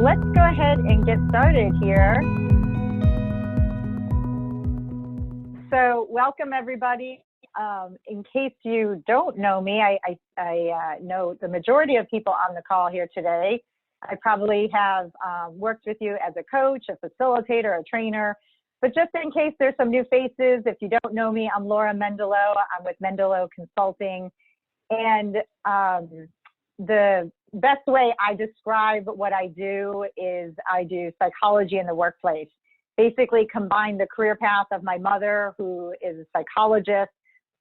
let's go ahead and get started here. So welcome everybody. In case you don't know me, I know the majority of people on the call here today. I probably have worked with you as a coach, a facilitator, a trainer, but just in case there's some new faces, if you don't know me, I'm Laura Mendelow. I'm with Mendelow Consulting. And the best way I describe what I do is I do psychology in the workplace. Basically combine the career path of my mother, who is a psychologist,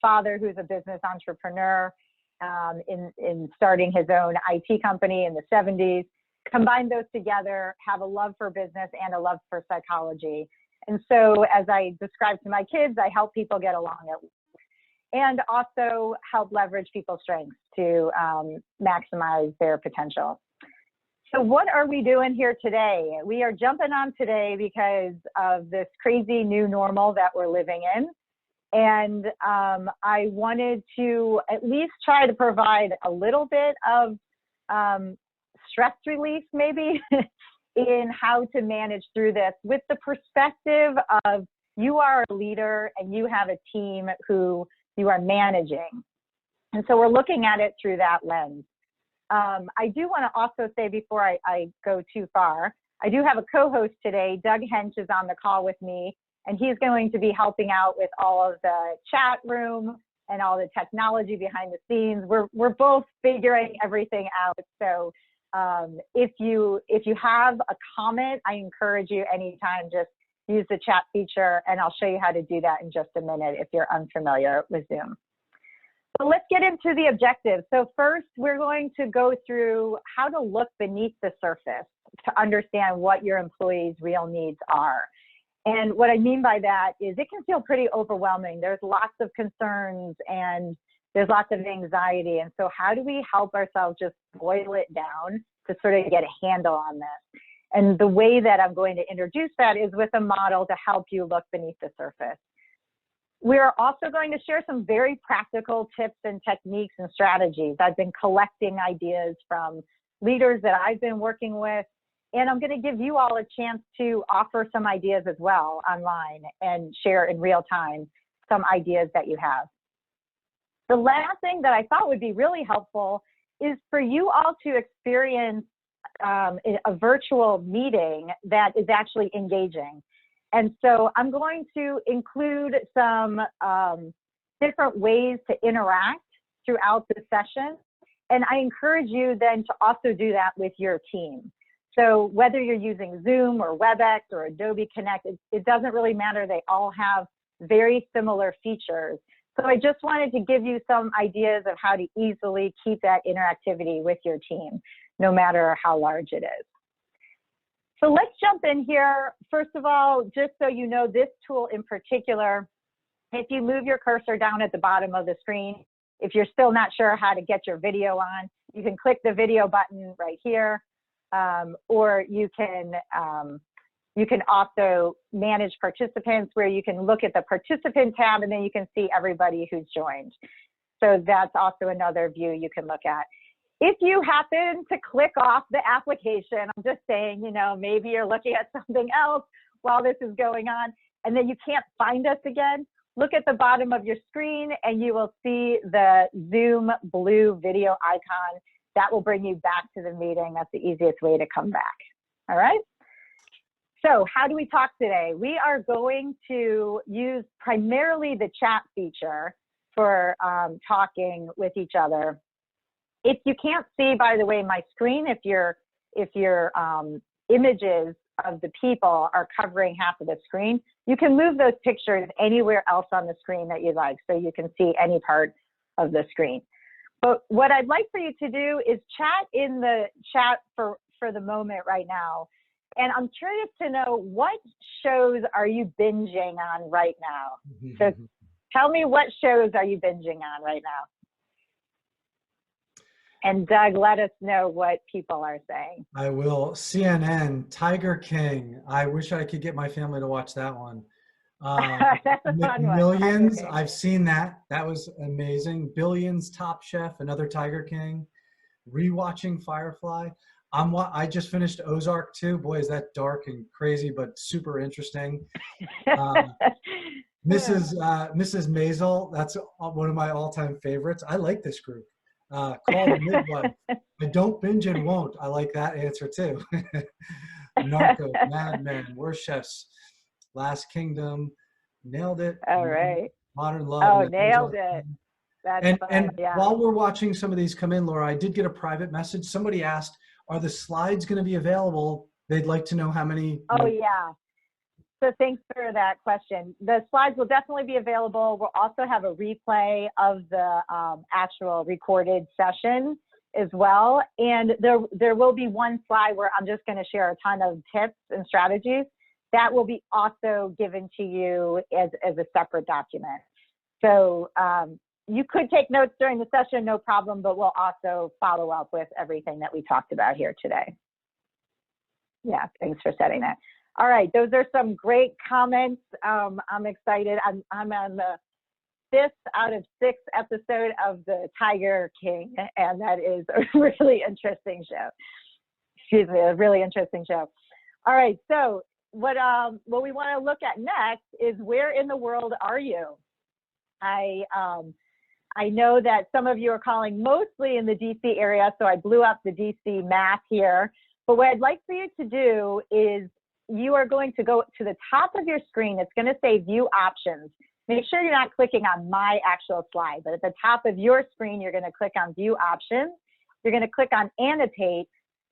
father, who's a business entrepreneur in starting his own IT company in the 70s. Combine those together, have a love for business and a love for psychology. And so as I describe to my kids, I help people get along at work and also help leverage people's strengths to maximize their potential. So what are we doing here today? We are jumping on today because of this crazy new normal that we're living in. And I wanted to at least try to provide a little bit of stress relief maybe in how to manage through this with the perspective of you are a leader and you have a team who you are managing. And so we're looking at it through that lens. I do want to also say before I go too far, I do have a co-host today. Doug Hench is on the call with me, and he's going to be helping out with all of the chat room and all the technology behind the scenes. We're both figuring everything out. So if you have a comment, I encourage you anytime, just use the chat feature, and I'll show you how to do that in just a minute if you're unfamiliar with Zoom. So let's get into the objectives. So first, we're going to go through how to look beneath the surface to understand what your employees' real needs are. And what I mean by that is it can feel pretty overwhelming. There's lots of concerns and there's lots of anxiety. And so how do we help ourselves just boil it down to sort of get a handle on this? And the way that I'm going to introduce that is with a model to help you look beneath the surface. We're also going to share some very practical tips and techniques and strategies. I've been collecting ideas from leaders that I've been working with, and I'm going to give you all a chance to offer some ideas as well online and share in real time some ideas that you have. The last thing that I thought would be really helpful is for you all to experience a virtual meeting that is actually engaging. And so I'm going to include some different ways to interact throughout the session. And I encourage you then to also do that with your team. So whether you're using Zoom or WebEx or Adobe Connect, it doesn't really matter. They all have very similar features. So I just wanted to give you some ideas of how to easily keep that interactivity with your team, no matter how large it is. So let's jump in here. First of all, just so you know, this tool in particular, if you move your cursor down at the bottom of the screen, if you're still not sure how to get your video on, you can click the video button right here, or you can also manage participants where you can look at the participant tab and then you can see everybody who's joined. So that's also another view you can look at. If you happen to click off the application, I'm just saying, you know, maybe you're looking at something else while this is going on, and then you can't find us again, look at the bottom of your screen and you will see the Zoom blue video icon. That will bring you back to the meeting. That's the easiest way to come back. All right. So how do we talk today? We are going to use primarily the chat feature for talking with each other. If you can't see, by the way, my screen, if your images of the people are covering half of the screen, you can move those pictures anywhere else on the screen that you like, so you can see any part of the screen. But what I'd like for you to do is chat in the chat for the moment right now. And I'm curious to know, what shows are you binging on right now? So tell me, what shows are you binging on right now? And Doug, let us know what people are saying. I will. CNN, Tiger King. I wish I could get my family to watch that one. That's a fun one. Millions, I've seen that. That was amazing. Billions, Top Chef, another Tiger King. Rewatching Firefly. I just finished Ozark too. Boy, is that dark and crazy, but super interesting. Mrs. Maisel, that's one of my all-time favorites. I like this group. Call the Midwife. I don't binge and won't. I like that answer too. Narcos, Mad Men, Worst Chefs, Last Kingdom, nailed it. All right. Modern Love. Oh, nailed it. That's fun. And Yeah. while we're watching some of these come in, Laura, I did get a private message. Somebody asked, are the slides going to be available? They'd like to know how many. Oh, yeah. So thanks for that question. The slides will definitely be available. We'll also have a replay of the actual recorded session as well. And there will be one slide where I'm just going to share a ton of tips and strategies that will be also given to you as a separate document. So you could take notes during the session, no problem, but we'll also follow up with everything that we talked about here today. Yeah, thanks for setting that. All right, those are some great comments. I'm excited. I'm on the 5th out of 6 episode of the Tiger King, and that is a really interesting show. Excuse me, a really interesting show. All right, so what we want to look at next is where in the world are you? I know that some of you are calling mostly in the DC area, so I blew up the DC map here. But what I'd like for you to do is you are going to go to the top of your screen. It's going to say View Options. Make sure you're not clicking on my actual slide, but at the top of your screen, you're going to click on View Options. You're going to click on Annotate.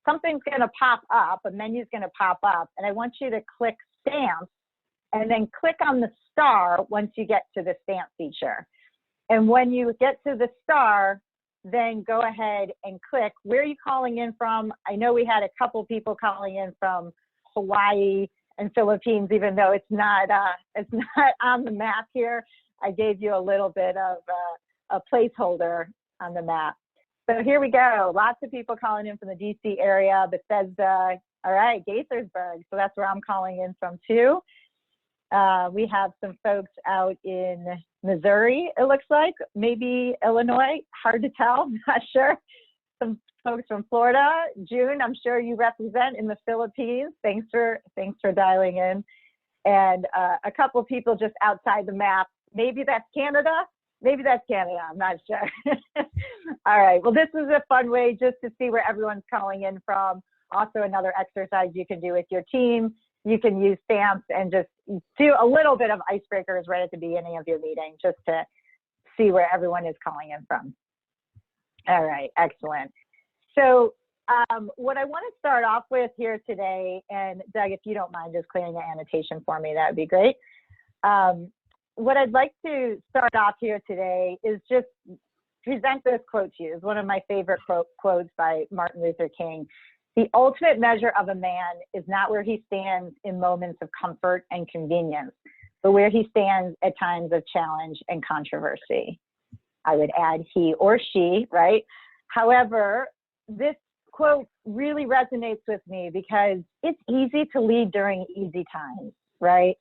Something's going to pop up, a menu's going to pop up, and I want you to click Stamps and then click on the star once you get to the stamp feature. And when you get to the star, then go ahead and click. Where are you calling in from? I know we had a couple people calling in from Hawaii and Philippines, even though it's not on the map here. I gave you a little bit of a placeholder on the map. So here we go. Lots of people calling in from the DC area. Bethesda, all right, Gaithersburg. So that's where I'm calling in from too. We have some folks out in Missouri, it looks like, maybe Illinois, hard to tell, not sure. Some folks from Florida. June, I'm sure you represent in the Philippines. Thanks for dialing in. And a couple people just outside the map. Maybe that's Canada. Maybe that's Canada, I'm not sure. All right, well, this is a fun way just to see where everyone's calling in from. Also another exercise you can do with your team. You can use stamps and just do a little bit of icebreakers right at the beginning of your meeting just to see where everyone is calling in from. All right, excellent. So what I want to start off with here today, and Doug, if you don't mind just clearing the annotation for me, that would be great. What I'd like to start off here today is just present this quote to you. It's one of my favorite quotes by Martin Luther King. The ultimate measure of a man is not where he stands in moments of comfort and convenience, but where he stands at times of challenge and controversy. I would add he or she, right? However, this quote really resonates with me because it's easy to lead during easy times, right?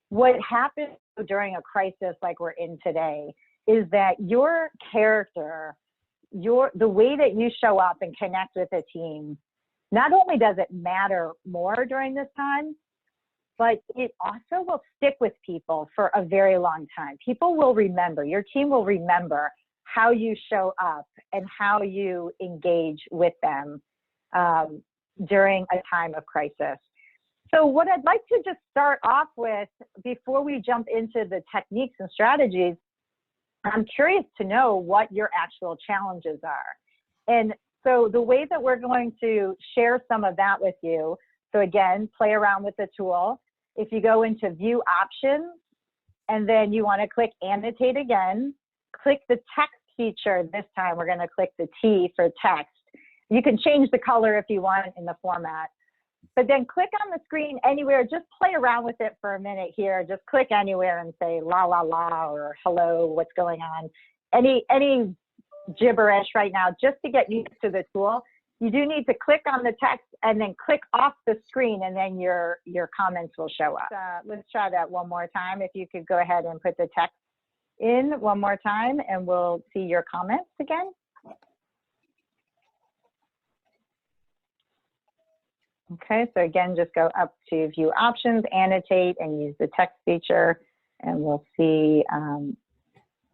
What happens during a crisis like we're in today is that your character, the way that you show up and connect with a team, not only does it matter more during this time, but it also will stick with people for a very long time. People will remember, your team will remember how you show up and how you engage with them during a time of crisis. So what I'd like to just start off with, before we jump into the techniques and strategies, I'm curious to know what your actual challenges are. And so the way that we're going to share some of that with you, so again, play around with the tool. If you go into View Options, and then you want to click Annotate again, click the text feature. This time we're going to click the T for text. You can change the color if you want in the format. But then click on the screen anywhere, just play around with it for a minute here. Just click anywhere and say la la la or hello, what's going on? Any gibberish right now, just to get used to the tool. You do need to click on the text and then click off the screen, and then your comments will show up. Let's try that one more time. If you could go ahead and put the text in one more time, and we'll see your comments again. Okay, so again, just go up to view options, annotate, and use the text feature, and we'll see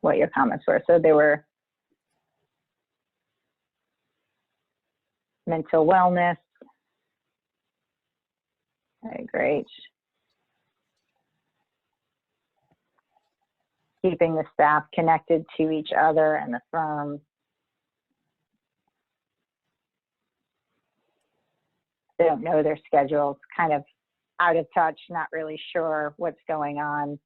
what your comments were. So they were mental wellness. Okay, great. Keeping the staff connected to each other and the firm. They don't know their schedules, kind of out of touch, not really sure what's going on.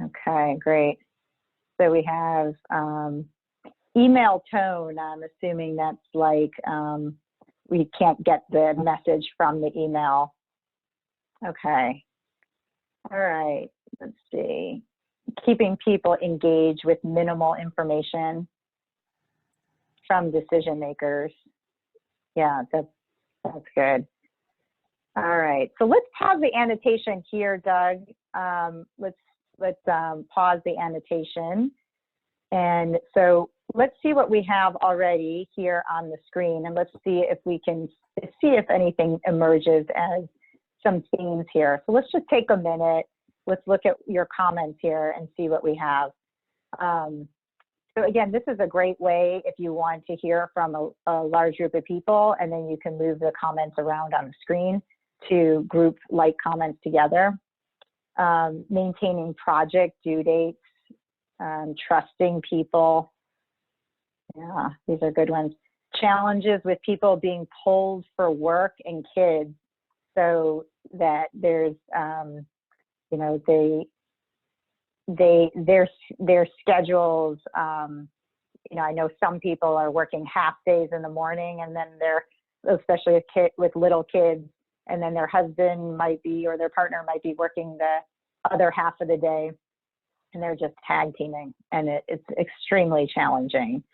Okay, great. So we have email tone. I'm assuming that's like we can't get the message from the email. Okay. All right. Let's see. Keeping people engaged with minimal information from decision makers. Yeah, that's good. All right. So let's pause the annotation here, Doug. Let's pause the annotation. And so let's see what we have already here on the screen, and let's see if we can see if anything emerges as some themes here. So let's just take a minute. Let's look at your comments here and see what we have. So again, this is a great way if you want to hear from a large group of people, and then you can move the comments around on the screen to group like comments together. Maintaining project due dates, trusting people. Yeah, these are good ones. Challenges with people being pulled for work and kids, so that there's, you know, their schedules. You know, I know some people are working half days in the morning, and then they're, especially with little kids, and then their husband might be, or their partner might be working the other half of the day, and they're just tag teaming, and it's extremely challenging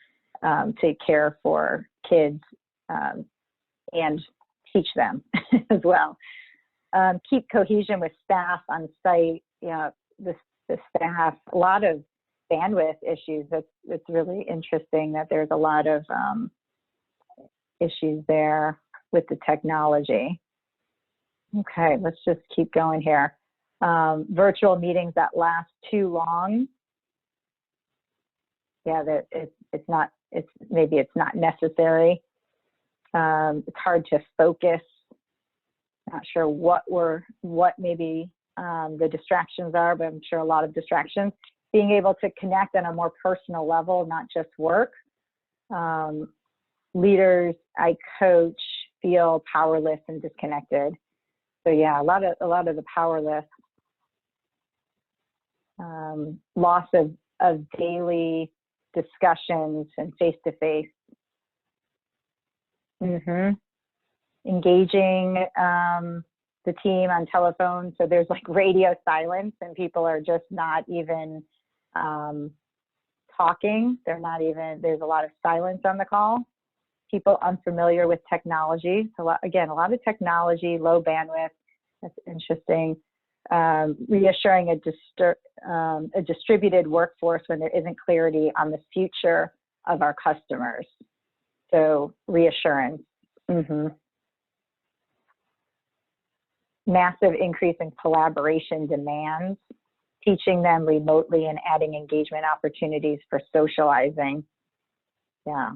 to care for kids and teach them as well. Keep cohesion with staff on site. You know, the staff, a lot of bandwidth issues. It's really interesting that there's a lot of issues there with the technology. Okay, let's just keep going here. Virtual meetings that last too long. Yeah, that maybe it's not necessary. It's hard to focus. Not sure what maybe the distractions are, but I'm sure a lot of distractions. Being able to connect on a more personal level, not just work. Leaders I coach feel powerless and disconnected. So yeah, a lot of the powerless. Loss of daily discussions and face-to-face. Engaging the team on telephone. So there's like radio silence, and people are just not even talking. There's a lot of silence on the call. People unfamiliar with technology. So again, a lot of technology, low bandwidth. That's interesting. Reassuring a distributed workforce when there isn't clarity on the future of our customers. So reassurance. Massive increase in collaboration demands, teaching them remotely and adding engagement opportunities for socializing. Yeah.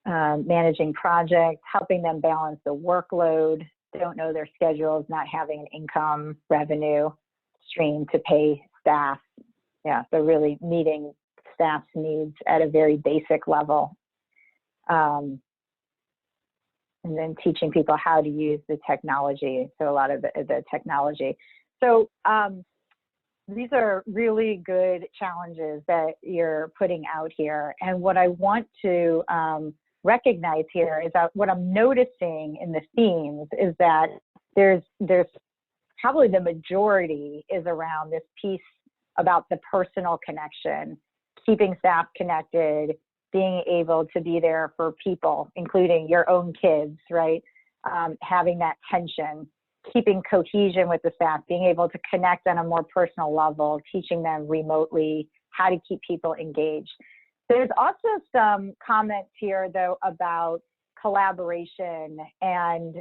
Managing projects, helping them balance the workload, don't know their schedules, not having an income revenue stream to pay staff. Yeah, so really meeting staff's needs at a very basic level. And then teaching people how to use the technology. So a lot of the technology. So these are really good challenges that you're putting out here. And what I want to recognize here is that what I'm noticing in the themes is that there's probably the majority is around this piece about the personal connection, keeping staff connected, being able to be there for people, including your own kids, right? Having that tension, keeping cohesion with the staff, being able to connect on a more personal level, teaching them remotely how to keep people engaged. There's also some comments here, though, about collaboration and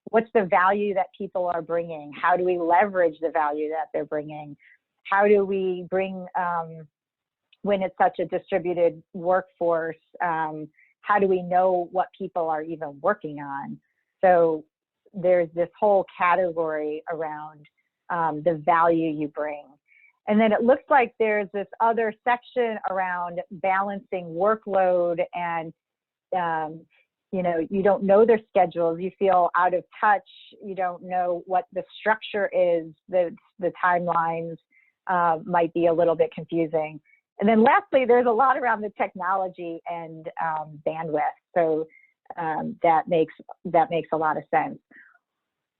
what's the value that people are bringing? How do we leverage the value that they're bringing? How do we bring, when it's such a distributed workforce, how do we know what people are even working on? So there's this whole category around the value you bring. And then it looks like there's this other section around balancing workload and, you know, you don't know their schedules, you feel out of touch, you don't know what the structure is, the timelines might be a little bit confusing. And then lastly, there's a lot around the technology and bandwidth. So that makes a lot of sense.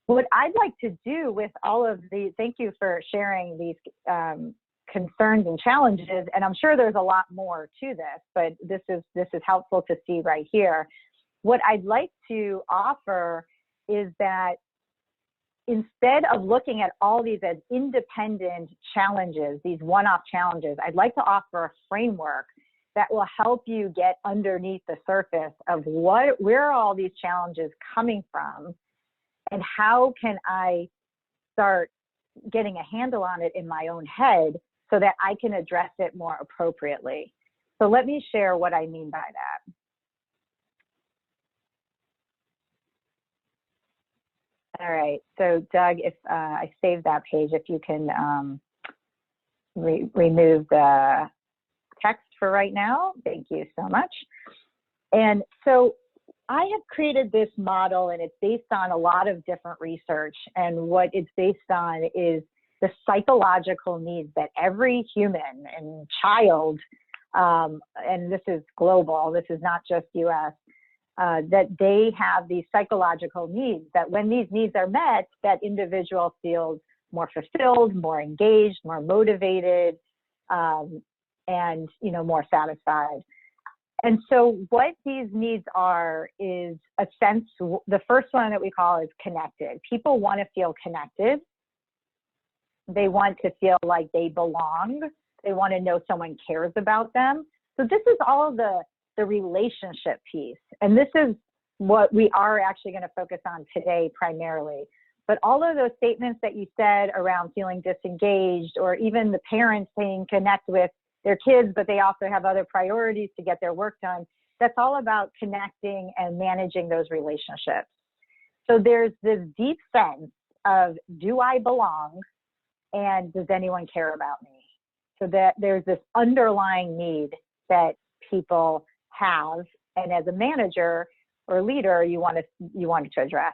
What I'd like to do with all of these, thank you for sharing these concerns and challenges, and I'm sure there's a lot more to this, but this is helpful to see right here. What I'd like to offer is that instead of looking at all these as independent challenges, these one-off challenges, I'd like to offer a framework that will help you get underneath the surface of where are all these challenges coming from, and how can I start getting a handle on it in my own head so that I can address it more appropriately. So let me share what I mean by that. All right, so Doug, if I save that page, if you can remove the text for right now, thank you so much. And so I have created this model, and it's based on a lot of different research, and what it's based on is the psychological needs that every human and child, and this is global, this is not just US, that they have these psychological needs, that when these needs are met, that individual feels more fulfilled, more engaged, more motivated, and more satisfied. And so what these needs are is a sense, the first one that we call is connected. People want to feel connected. They want to feel like they belong. They want to know someone cares about them. So this is all the relationship piece. And this is what we are actually going to focus on today primarily. But all of those statements that you said around feeling disengaged, or even the parents saying connect with their kids, but they also have other priorities to get their work done, that's all about connecting and managing those relationships. So there's this deep sense of, do I belong? And does anyone care about me? So that there's this underlying need that people have, and as a manager or leader, you wanted to address.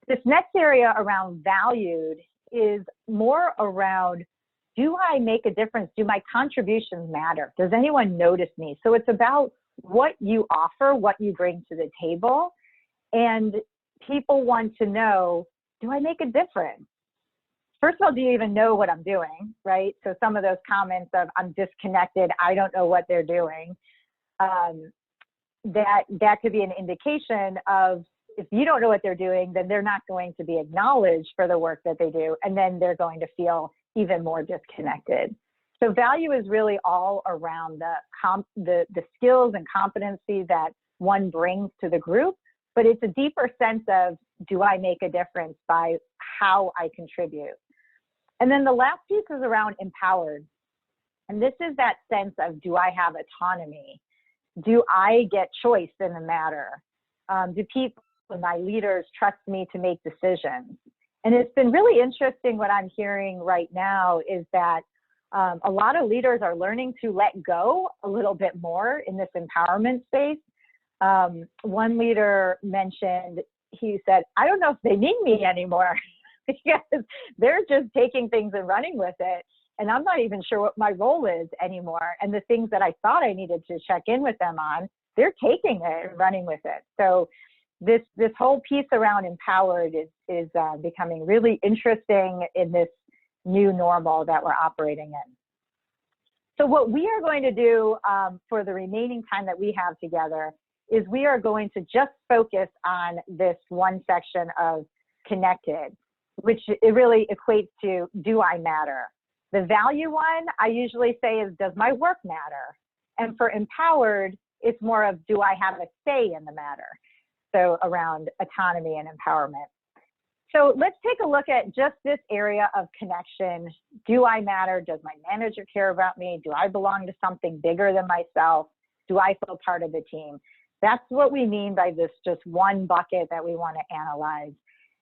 This next area around valued is more around, do I make a difference? Do my contributions matter? Does anyone notice me? So it's about what you offer, what you bring to the table, and people want to know, do I make a difference? First of all, do you even know what I'm doing, right? So some of those comments of, I'm disconnected, I don't know what they're doing, that could be an indication of, if you don't know what they're doing, then they're not going to be acknowledged for the work that they do, and then they're going to feel even more disconnected. So value is really all around the skills and competency that one brings to the group, but it's a deeper sense of, do I make a difference by how I contribute? And then the last piece is around empowered. And this is that sense of, do I have autonomy? Do I get choice in the matter? Do people, my leaders, trust me to make decisions? And it's been really interesting. What I'm hearing right now is that a lot of leaders are learning to let go a little bit more in this empowerment space. One leader mentioned, he said, I don't know if they need me anymore because they're just taking things and running with it. And I'm not even sure what my role is anymore. And the things that I thought I needed to check in with them on, they're taking it and running with it. So this whole piece around empowered is becoming really interesting in this new normal that we're operating in. So what we are going to do for the remaining time that we have together is we are going to just focus on this one section of connected, which it really equates to, do I matter? The value one, I usually say is, does my work matter? And for empowered, it's more of, do I have a say in the matter? So around autonomy and empowerment. So let's take a look at just this area of connection. Do I matter? Does my manager care about me? Do I belong to something bigger than myself? Do I feel part of the team? That's what we mean by this just one bucket that we want to analyze.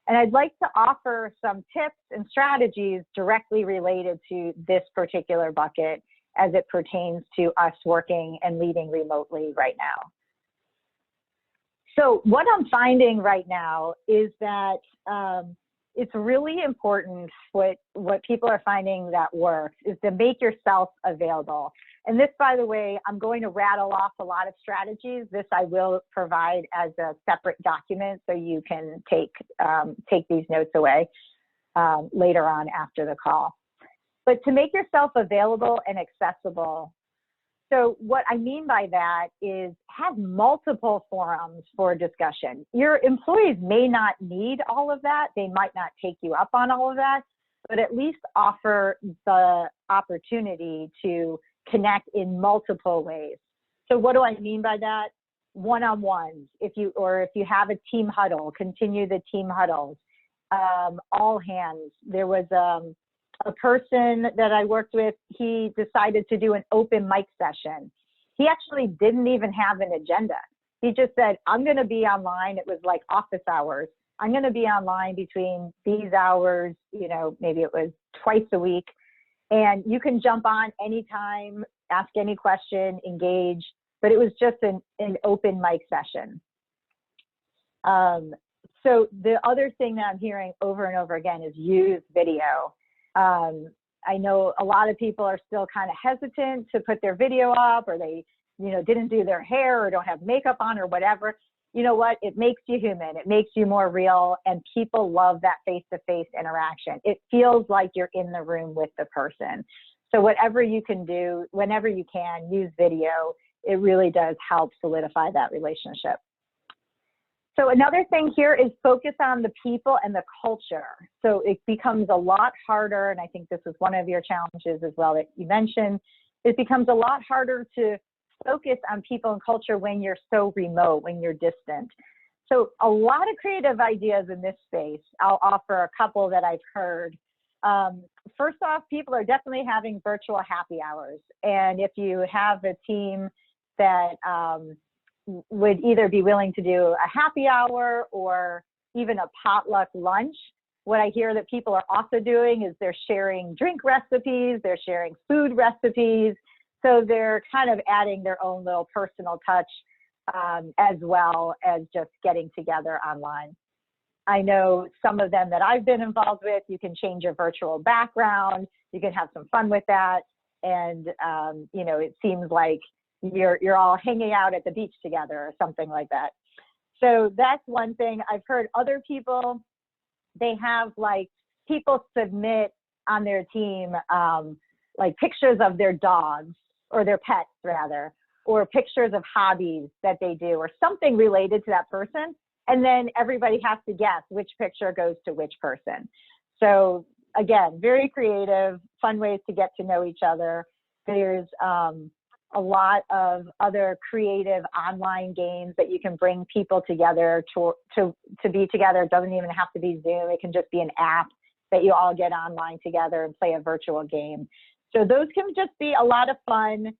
And I'd like to offer some tips and strategies directly related to this particular bucket as it pertains to us working and leading remotely right now. So what I'm finding right now is that it's really important, what people are finding that works is to make yourself available. And this, by the way, I'm going to rattle off a lot of strategies. This I will provide as a separate document so you can take these notes away later on after the call. But to make yourself available and accessible, so what I mean by that is have multiple forums for discussion. Your employees may not need all of that. They might not take you up on all of that, but at least offer the opportunity to connect in multiple ways. So what do I mean by that? One-on-ones. If you have a team huddle, continue the team huddles. All hands. There was a person that I worked with, he decided to do an open mic session. He actually didn't even have an agenda. He just said, I'm going to be online. It was like office hours. I'm going to be online between these hours, you know, maybe it was twice a week. And you can jump on anytime, ask any question, engage. But it was just an open mic session. So the other thing that I'm hearing over and over again is use video. I know a lot of people are still kind of hesitant to put their video up, or they, you know, didn't do their hair or don't have makeup on or whatever. You know what? It makes you human. It makes you more real, and people love that face-to-face interaction. It feels like you're in the room with the person. So whatever you can do, whenever you can, use video. It really does help solidify that relationship. So another thing here is focus on the people and the culture. So it becomes a lot harder, and I think this is one of your challenges as well that you mentioned, it becomes a lot harder to focus on people and culture when you're so remote, when you're distant. So a lot of creative ideas in this space. I'll offer a couple that I've heard. First off, people are definitely having virtual happy hours. And if you have a team that would either be willing to do a happy hour or even a potluck lunch, what I hear that people are also doing is they're sharing drink recipes, they're sharing food recipes. So they're kind of adding their own little personal touch as well as just getting together online. I know some of them that I've been involved with, you can change your virtual background, you can have some fun with that. And, you know, it seems like you're all hanging out at the beach together or something like that. So that's one thing. I've heard other people, they have like people submit on their team like pictures of their dogs, or their pets rather, or pictures of hobbies that they do or something related to that person. And then everybody has to guess which picture goes to which person. So again, very creative, fun ways to get to know each other. There's a lot of other creative online games that you can bring people together to be together. It doesn't even have to be Zoom. It can just be an app that you all get online together and play a virtual game. So those can just be a lot of fun.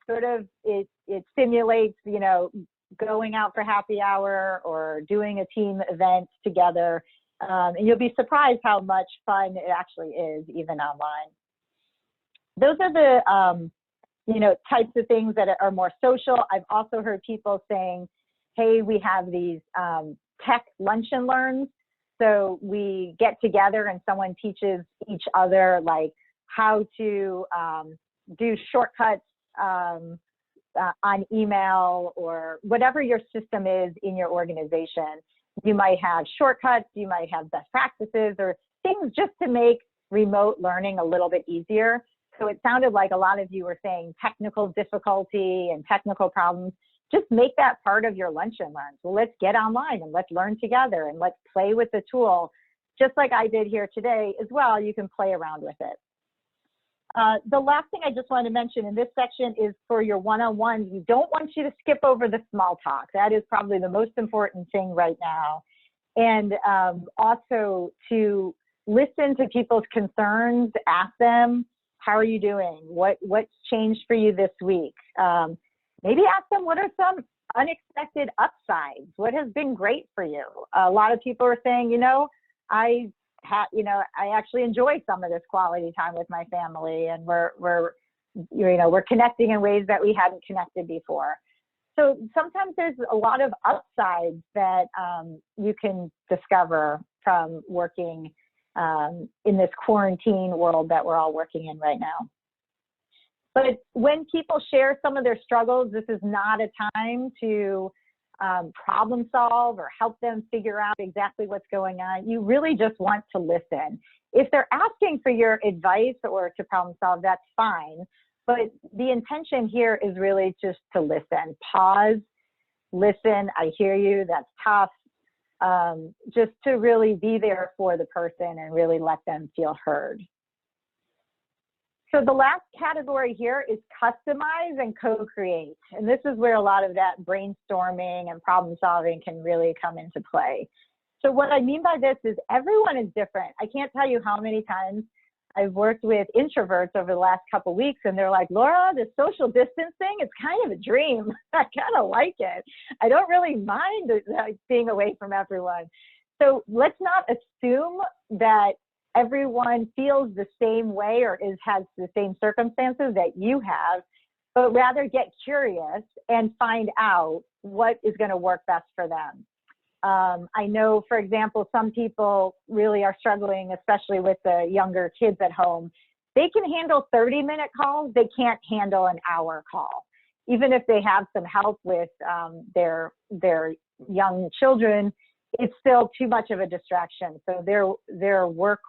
It stimulates, you know, going out for happy hour or doing a team event together. And you'll be surprised how much fun it actually is, even online. Those are the, you know, types of things that are more social. I've also heard people saying, hey, we have these tech lunch and learns. So we get together and someone teaches each other like how to do shortcuts on email or whatever your system is in your organization. You might have shortcuts, you might have best practices or things just to make remote learning a little bit easier. So it sounded like a lot of you were saying technical difficulty and technical problems. Just make that part of your lunch and learn. So let's get online and let's learn together and let's play with the tool. Just like I did here today as well, you can play around with it. The last thing I just wanted to mention in this section is for your one-on-ones, we don't want you to skip over the small talk. That is probably the most important thing right now. And also to listen to people's concerns, ask them, how are you doing? What's changed for you this week? Maybe ask them, what are some unexpected upsides? What has been great for you? A lot of people are saying, you know, I actually enjoy some of this quality time with my family, and we're connecting in ways that we hadn't connected before. So sometimes there's a lot of upsides that you can discover from working in this quarantine world that we're all working in right now. But when people share some of their struggles, this is not a time to problem solve or help them figure out exactly what's going on. You really just want to listen. If they're asking for your advice or to problem solve, that's fine. But the intention here is really just to listen. Pause, listen, I hear you, that's tough. Just to really be there for the person and really let them feel heard. So the last category here is customize and co-create. And this is where a lot of that brainstorming and problem solving can really come into play. So what I mean by this is everyone is different. I can't tell you how many times I've worked with introverts over the last couple of weeks, and they're like, Laura, the social distancing, it's kind of a dream. I kind of like it. I don't really mind being away from everyone. So let's not assume that everyone feels the same way or has the same circumstances that you have, but rather get curious and find out what is going to work best for them. I know, for example, some people really are struggling, especially with the younger kids at home. They can handle 30-minute calls. They can't handle an hour call. Even if they have some help with their young children, it's still too much of a distraction. So their work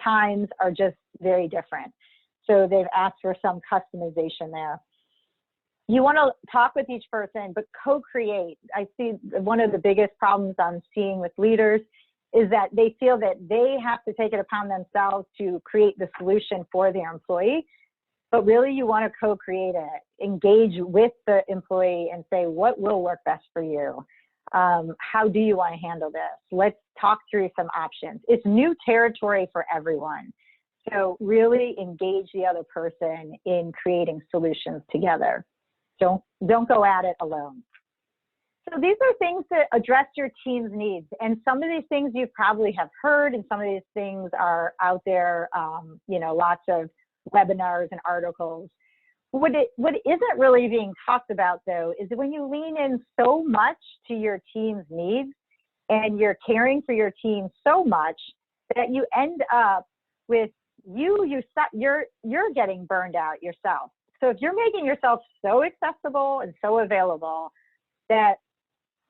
times are just very different. So they've asked for some customization there. You want to talk with each person, but co-create. I see one of the biggest problems I'm seeing with leaders is that they feel that they have to take it upon themselves to create the solution for their employee, but really you want to co-create it. Engage with the employee and say, what will work best for you? How do you want to handle this? Let's talk through some options. It's new territory for everyone. So really engage the other person in creating solutions together. Don't go at it alone. So these are things that address your team's needs. And some of these things you probably have heard, and some of these things are out there, lots of webinars and articles. What isn't really being talked about, though, is when you lean in so much to your team's needs and you're caring for your team so much that you end up with you're getting burned out yourself. So if you're making yourself so accessible and so available that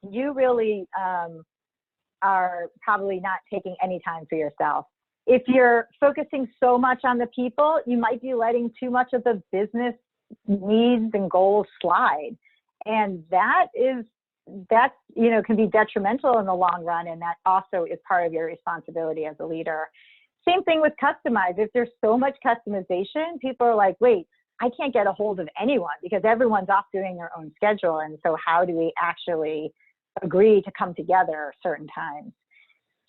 you really are probably not taking any time for yourself. If you're focusing so much on the people, you might be letting too much of the business needs and goals slide. And that's can be detrimental in the long run. And that also is part of your responsibility as a leader. Same thing with customize. If there's so much customization, people are like, wait, I can't get a hold of anyone because everyone's off doing their own schedule. And so how do we actually agree to come together certain times?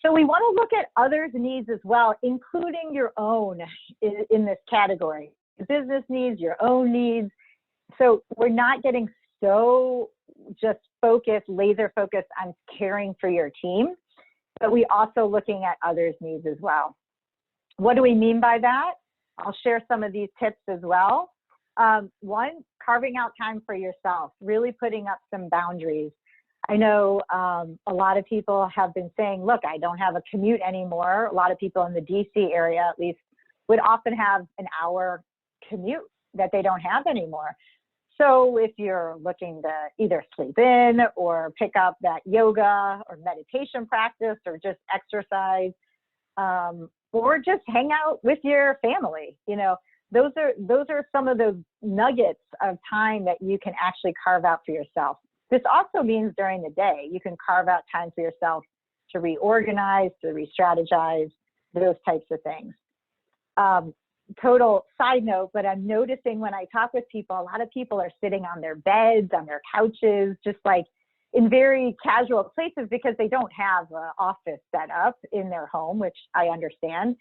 So we want to look at others' needs as well, including your own in this category. Business needs, your own needs. So we're not getting so just laser focused on caring for your team, but we also looking at others' needs as well. What do we mean by that? I'll share some of these tips as well. One, carving out time for yourself, really putting up some boundaries. I know a lot of people have been saying, look, I don't have a commute anymore. A lot of people in the DC area, at least, would often have an hour commute that they don't have anymore. So if you're looking to either sleep in or pick up that yoga or meditation practice or just exercise, or just hang out with your family, those are some of the nuggets of time that you can actually carve out for yourself. This also means during the day, you can carve out time for yourself to reorganize, to re-strategize, those types of things. total side note, but I'm noticing when I talk with people, a lot of people are sitting on their beds, on their couches, just like in very casual places because they don't have an office set up in their home, which I understand.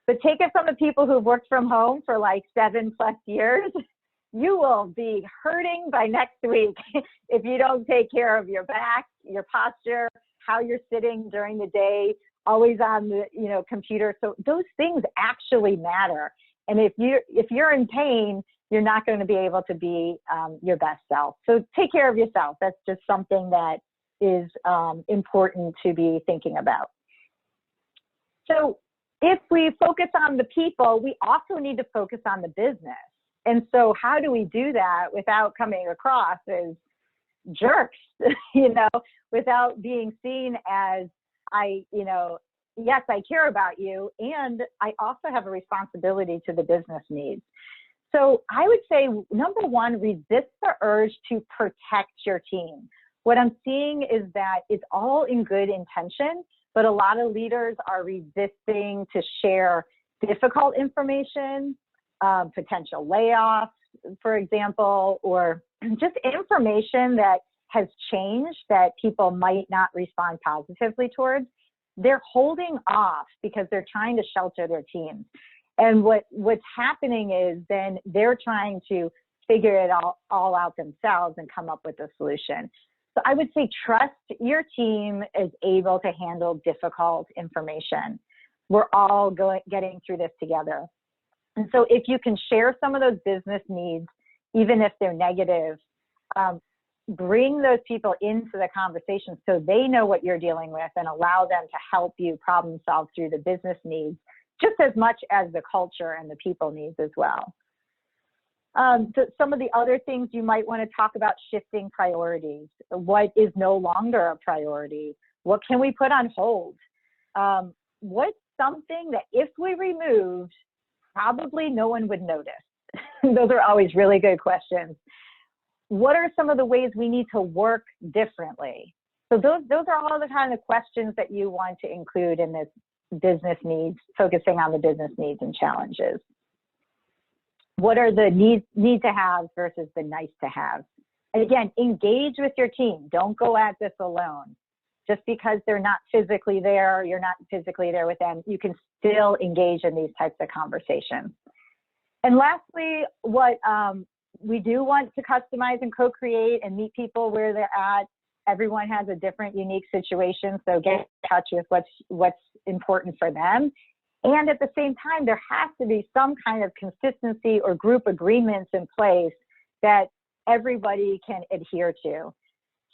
But take it from the people who've worked from home for like 7+ years, you will be hurting by next week if you don't take care of your back, your posture, how you're sitting during the day, always on the computer. So those things actually matter. And if you're in pain, you're not going to be able to be your best self. So take care of yourself. That's just something that is important to be thinking about. So if we focus on the people, we also need to focus on the business. And so how do we do that without coming across as jerks, without being seen as yes, I care about you, and I also have a responsibility to the business needs. So I would say, number one, resist the urge to protect your team. What I'm seeing is that it's all in good intention, but a lot of leaders are resisting to share difficult information, potential layoffs, for example, or just information that has changed that people might not respond positively towards. They're holding off because they're trying to shelter their teams. And what's happening is then they're trying to figure it all out themselves and come up with a solution. So I would say trust your team is able to handle difficult information. We're all getting through this together. And so if you can share some of those business needs, even if they're negative, bring those people into the conversation so they know what you're dealing with and allow them to help you problem solve through the business needs just as much as the culture and the people needs as well. So some of the other things you might want to talk about: shifting priorities. What is no longer a priority? What can we put on hold? What's something that if we removed, probably no one would notice? Those are always really good questions. What are some of the ways we need to work differently? So those are all the kind of questions that you want to include in this business needs, focusing on the business needs and challenges. What are the need to have versus the nice to have? And again, engage with your team. Don't go at this alone. Just because they're not physically there, you're not physically there with them, you can still engage in these types of conversations. And lastly, what we do want to customize and co-create and meet people where they're at. Everyone has a different, unique situation, so get in touch with what's important for them. And at the same time, there has to be some kind of consistency or group agreements in place that everybody can adhere to.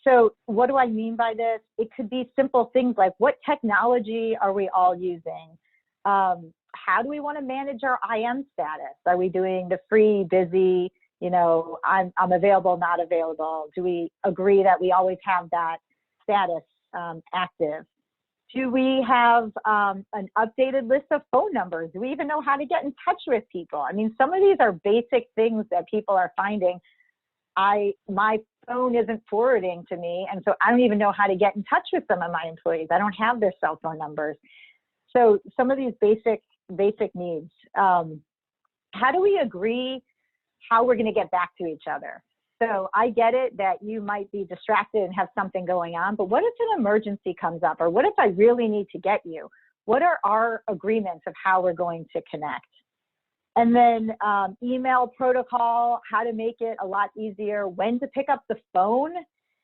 So what do I mean by this? It could be simple things like, what technology are we all using? How do we want to manage our IM status? Are we doing the free, busy, I'm available, not available? Do we agree that we always have that status active? Do we have an updated list of phone numbers? Do we even know how to get in touch with people? I mean, some of these are basic things that people are finding. My phone isn't forwarding to me, and so I don't even know how to get in touch with some of my employees. I don't have their cell phone numbers. So some of these basic needs. How do we agree how we're going to get back to each other? So I get it that you might be distracted and have something going on, but what if an emergency comes up? Or what if I really need to get you? What are our agreements of how we're going to connect? And then email protocol, how to make it a lot easier, when to pick up the phone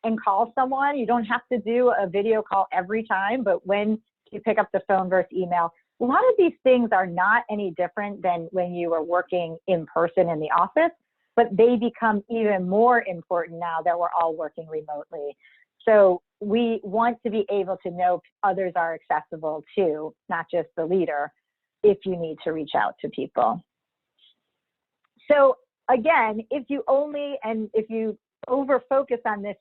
and call someone. You don't have to do a video call every time, but when you pick up the phone versus email. A lot of these things are not any different than when you were working in person in the office, but they become even more important now that we're all working remotely. So we want to be able to know others are accessible too, not just the leader, if you need to reach out to people. So again, if you over focus on this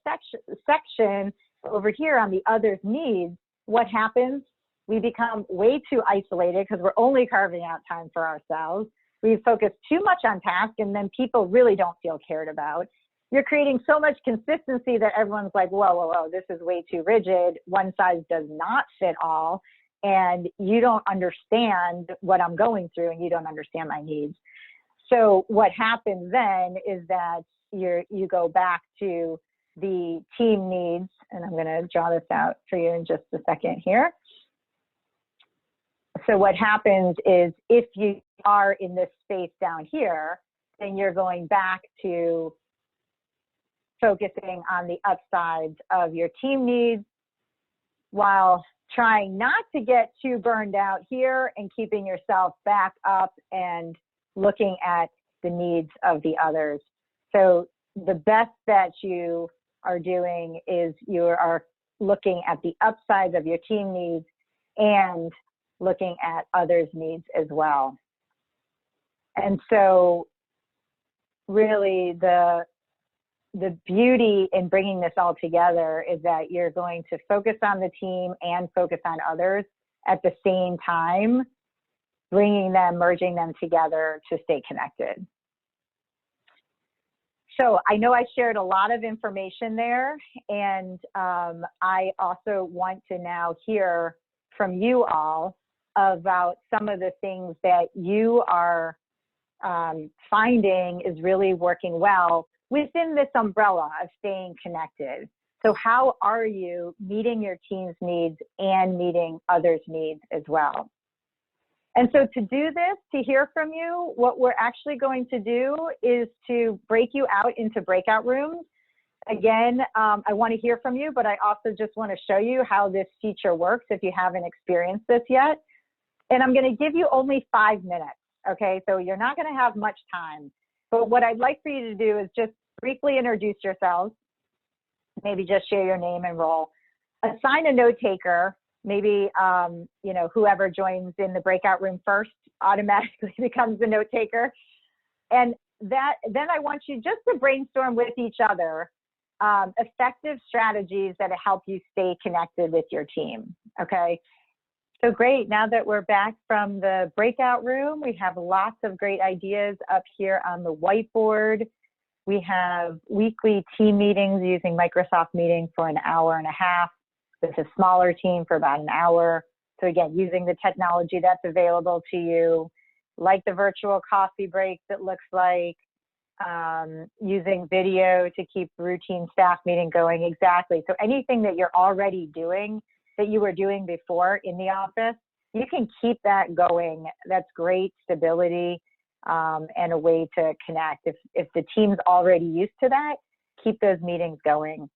section over here on the others' needs, what happens? We become way too isolated because we're only carving out time for ourselves. We focus too much on task, and then people really don't feel cared about. You're creating so much consistency that everyone's like, whoa, this is way too rigid. One size does not fit all. and you don't understand what I'm going through, and you don't understand my needs. So what happens then is that you go back to the team needs, and I'm going to draw this out for you in just a second here. So what happens is, if you are in this space down here, then you're going back to focusing on the upsides of your team needs, while trying not to get too burned out here and keeping yourself back up and looking at the needs of the others. So the best that you are doing is you are looking at the upsides of your team needs and looking at others' needs as well. And so really the beauty in bringing this all together is that you're going to focus on the team and focus on others at the same time, merging them together to stay connected. So I know I shared a lot of information there, and I also want to now hear from you all about some of the things that you are finding is really working well within this umbrella of staying connected. So how are you meeting your team's needs and meeting others' needs as well? And so to do this, to hear from you, what we're actually going to do is to break you out into breakout rooms. Again, I want to hear from you, but I also just want to show you how this feature works if you haven't experienced this yet. And I'm going to give you only 5 minutes, okay? So you're not going to have much time. But what I'd like for you to do is just briefly introduce yourselves, maybe just share your name and role. Assign a note taker. Maybe you know, whoever joins in the breakout room first automatically becomes the note taker. And then I want you just to brainstorm with each other effective strategies that help you stay connected with your team, okay? So great, now that we're back from the breakout room, we have lots of great ideas up here on the whiteboard. We have weekly team meetings using Microsoft Meeting for an hour and a half, with a smaller team for about an hour. So again, using the technology that's available to you, like the virtual coffee breaks, it looks like, using video to keep routine staff meeting going. Exactly. So anything that you're already doing that you were doing before in the office, you can keep that going. That's great stability and a way to connect. If the team's already used to that, keep those meetings going.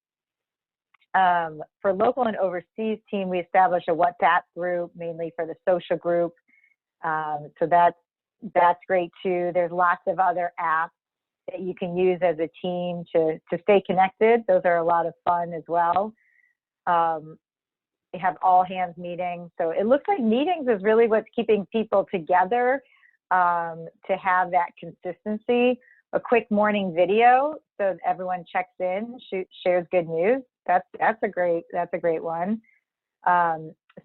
For local and overseas team, we established a WhatsApp group, mainly for the social group. So that's great too. There's lots of other apps that you can use as a team to stay connected. Those are a lot of fun as well. We have all hands meetings. So it looks like meetings is really what's keeping people together, to have that consistency. A quick morning video so everyone checks in, shares good news. That's a great one.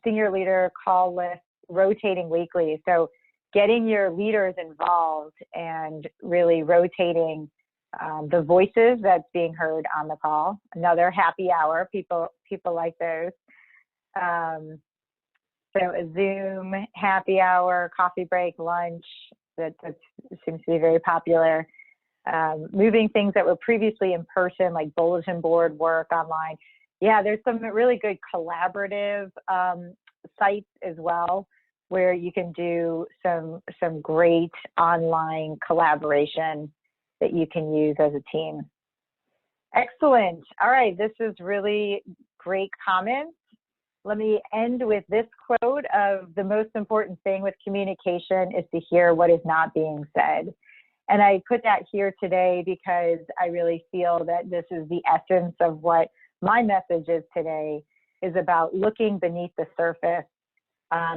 Senior leader call list, rotating weekly. So getting your leaders involved and really rotating the voices that's being heard on the call. Another happy hour. People like those. So a Zoom happy hour, coffee break, lunch. That seems to be very popular. Moving things that were previously in person, like bulletin board work online. Yeah, there's some really good collaborative sites as well, where you can do some great online collaboration that you can use as a team. Excellent. All right, this is really great comments. Let me end with this quote of the most important thing with communication is to hear what is not being said. And I put that here today because I really feel that this is the essence of what my message is today, is about looking beneath the surface,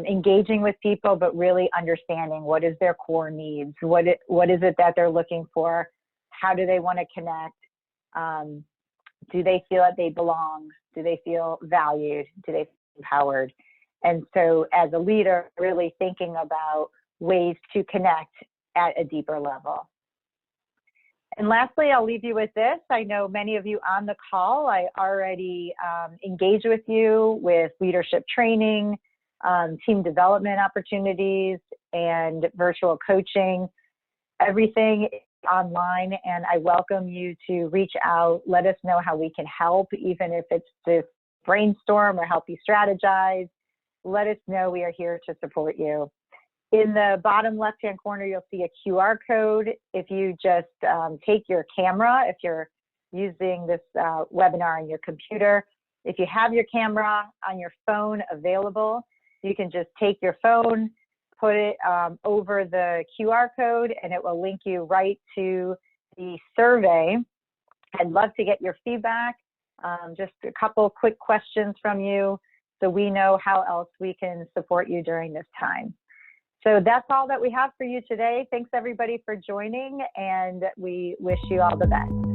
engaging with people, but really understanding what is their core needs, what is it that they're looking for, how do they want to connect, do they feel that they belong, do they feel valued, do they feel empowered? And so as a leader, really thinking about ways to connect at a deeper level. And lastly, I'll leave you with this. I know many of you on the call, I already engage with you with leadership training, team development opportunities, and virtual coaching. Everything online, and I welcome you to reach out. Let us know how we can help, even if it's to brainstorm or help you strategize. Let us know. We are here to support you. In the bottom left-hand corner, you'll see a QR code. If you just take your camera, if you're using this webinar on your computer, if you have your camera on your phone available, you can just take your phone, put it over the QR code, and it will link you right to the survey. I'd love to get your feedback. Just a couple quick questions from you so we know how else we can support you during this time. So that's all that we have for you today. Thanks everybody for joining, and we wish you all the best.